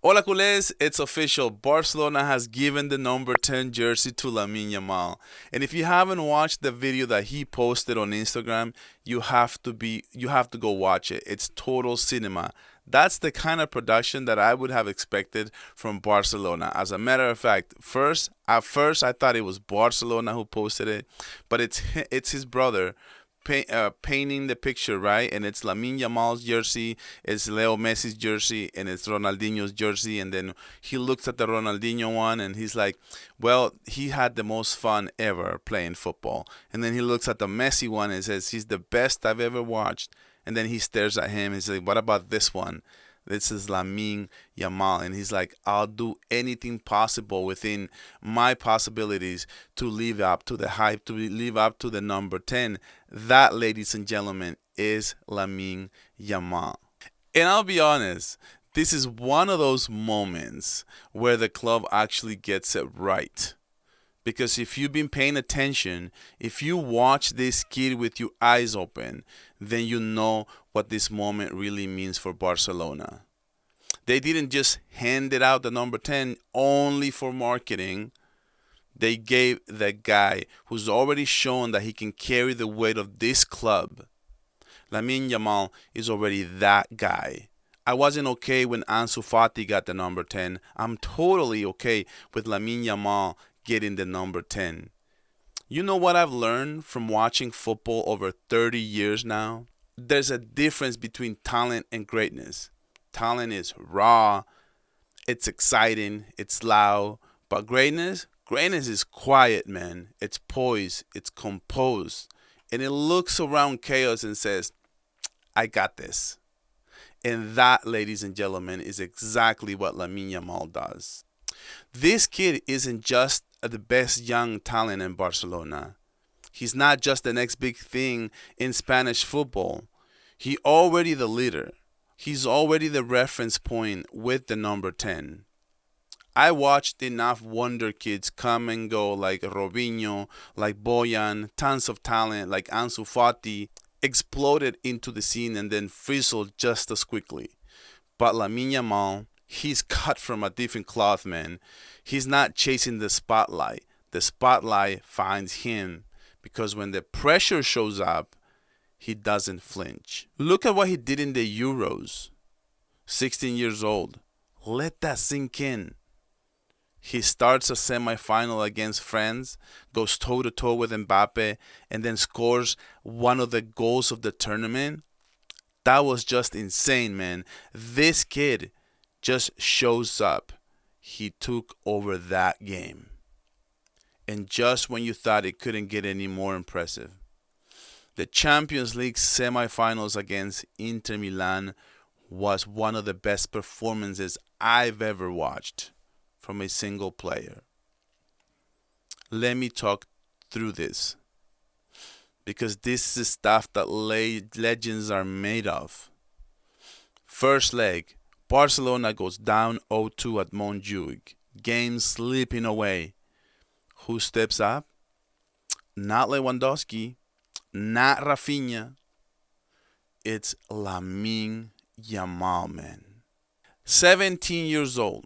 Hola culés, it's official. Barcelona has given the number 10 jersey to Lamine Yamal. And if you haven't watched the video that he posted on Instagram, you have to go watch it. It's total cinema. That's the kind of production that I would have expected from Barcelona. As a matter of fact, at first I thought it was Barcelona who posted it, but it's his brother painting the picture, right? And it's Lamine Yamal's jersey, it's Leo Messi's jersey, and it's Ronaldinho's jersey. And then he looks at the Ronaldinho one and he's like, well, he had the most fun ever playing football. And then he looks at the Messi one and says, he's the best I've ever watched. And then he stares at him and he's like, what about this one? This is Lamine Yamal. And he's like, I'll do anything possible within my possibilities to live up to the hype, to live up to the number 10. That, ladies and gentlemen, is Lamine Yamal. And I'll be honest, this is one of those moments where the club actually gets it right. Because if you've been paying attention, if you watch this kid with your eyes open, then you know what this moment really means for Barcelona. They didn't just hand it out the number 10 only for marketing. They gave the guy who's already shown that he can carry the weight of this club. Lamine Yamal is already that guy. I wasn't okay when Ansu Fati got the number 10. I'm totally okay with Lamine Yamal getting the number 10. You know what I've learned from watching football over 30 years now? There's a difference between talent and greatness. Talent is raw, it's exciting, it's loud, but greatness is quiet, man. It's poised, it's composed, and it looks around chaos and says, I got this. And that, ladies and gentlemen, is exactly what Lamine Yamal does. This kid isn't just the best young talent in Barcelona. He's not just the next big thing in Spanish football. He's already the leader. He's already the reference point with the number 10. I watched enough wonder kids come and go like Robinho, like Boyan, tons of talent like Ansu Fati, exploded into the scene and then fizzled just as quickly. But Lamine Yamal, he's cut from a different cloth, man. He's not chasing the spotlight. The spotlight finds him because when the pressure shows up, he doesn't flinch. Look at what he did in the Euros. 16 years old. Let that sink in. He starts a semifinal against France, goes toe-to-toe with Mbappe, and then scores one of the goals of the tournament. That was just insane, man. This kid just shows up. He took over that game. And just when you thought it couldn't get any more impressive, the Champions League semifinals against Inter Milan was one of the best performances I've ever watched from a single player. Let me talk through this, because this is stuff that legends are made of. First leg, Barcelona goes down 0-2 at Montjuic. Game slipping away. Who steps up? Not Lewandowski, not Rafinha. It's Lamine Yamal, man. 17 years old,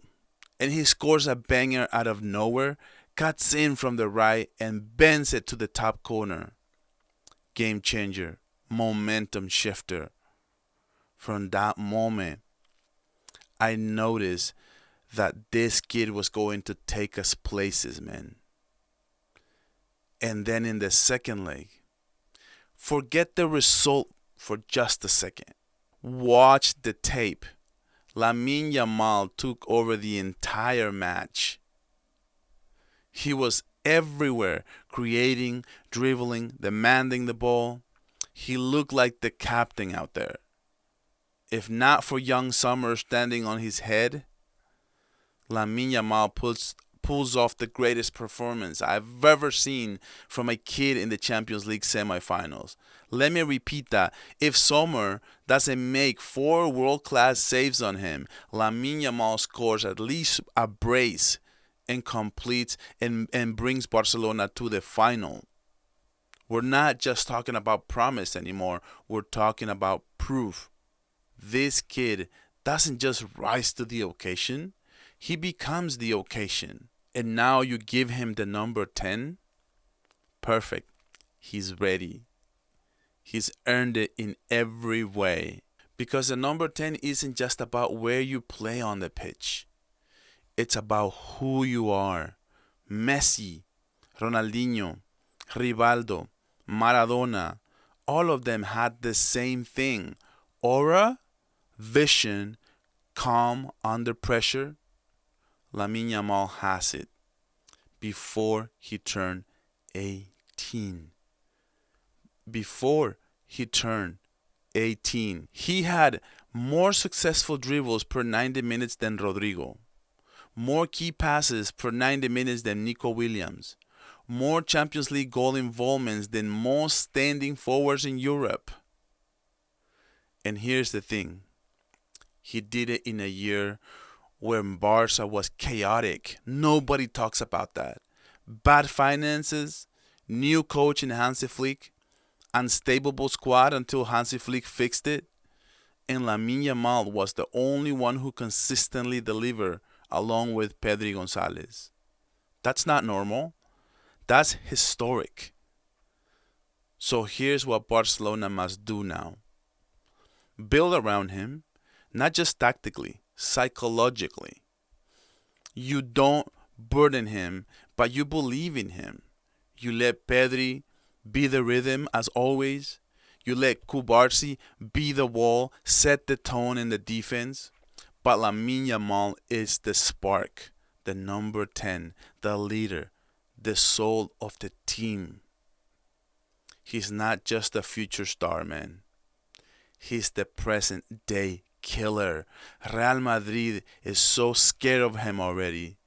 and he scores a banger out of nowhere, cuts in from the right, and bends it to the top corner. Game changer, momentum shifter. From that moment, I noticed that this kid was going to take us places, man. And then in the second leg, forget the result for just a second. Watch the tape. Lamine Yamal took over the entire match. He was everywhere, creating, dribbling, demanding the ball. He looked like the captain out there. If not for young Summer standing on his head, Lamine Yamal pulls off the greatest performance I've ever seen from a kid in the Champions League semifinals. Let me repeat that. If Sommer doesn't make 4 world-class saves on him, Lamine Yamal scores at least a brace and completes and brings Barcelona to the final. We're not just talking about promise anymore. We're talking about proof. This kid doesn't just rise to the occasion, he becomes the occasion. And now you give him the number 10. Perfect. He's ready. He's earned it in every way. Because the number 10 isn't just about where you play on the pitch. It's about who you are. Messi, Ronaldinho, Rivaldo, Maradona, all of them had the same thing. Aura, vision, calm under pressure. Lamine Yamal has it before he turned 18. Before he turned 18, he had more successful dribbles per 90 minutes than Rodrigo, more key passes per 90 minutes than Nico Williams, more Champions League goal involvements than most standing forwards in Europe. And here's the thing. He did it in a year where Barca was chaotic. Nobody talks about that. Bad finances, new coach in Hansi Flick, unstable squad until Hansi Flick fixed it, and Lamine Yamal was the only one who consistently delivered along with Pedri Gonzalez. That's not normal. That's historic. So here's what Barcelona must do now. Build around him, not just tactically, psychologically. You don't burden him, but you believe in him. You let Pedri be the rhythm as always. You let Kubarsi be the wall, set the tone in the defense. But Lamine Yamal is the spark, the number 10, the leader, the soul of the team. He's not just a future star, man. He's the present day killer. Real Madrid is so scared of him already.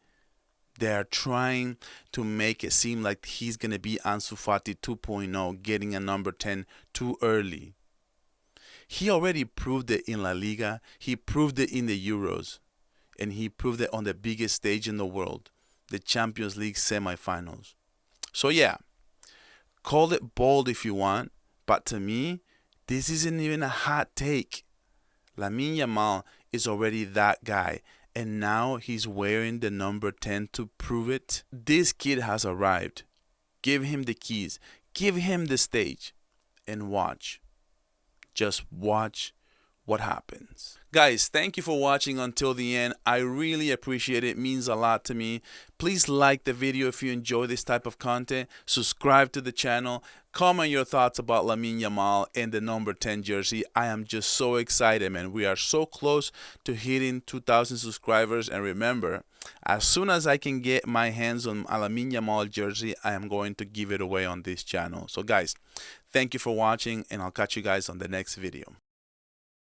They are trying to make it seem like he's going to be Ansu Fati 2.0, getting a number 10 too early. He already proved it in La Liga. He proved it in the Euros. And he proved it on the biggest stage in the world, the Champions League semifinals. So yeah, call it bold if you want, but to me, this isn't even a hot take. Lamine Yamal is already that guy, and now he's wearing the number 10 to prove it. This kid has arrived. Give him the keys. Give him the stage. And watch. Just watch what happens. Guys, thank you for watching until the end. I really appreciate it. It means a lot to me. Please like the video if you enjoy this type of content. Subscribe to the channel. Comment your thoughts about Lamine Yamal and the number 10 jersey. I am just so excited, man. We are so close to hitting 2,000 subscribers. And remember, as soon as I can get my hands on a Lamine Yamal jersey, I am going to give it away on this channel. So guys, thank you for watching, and I'll catch you guys on the next video.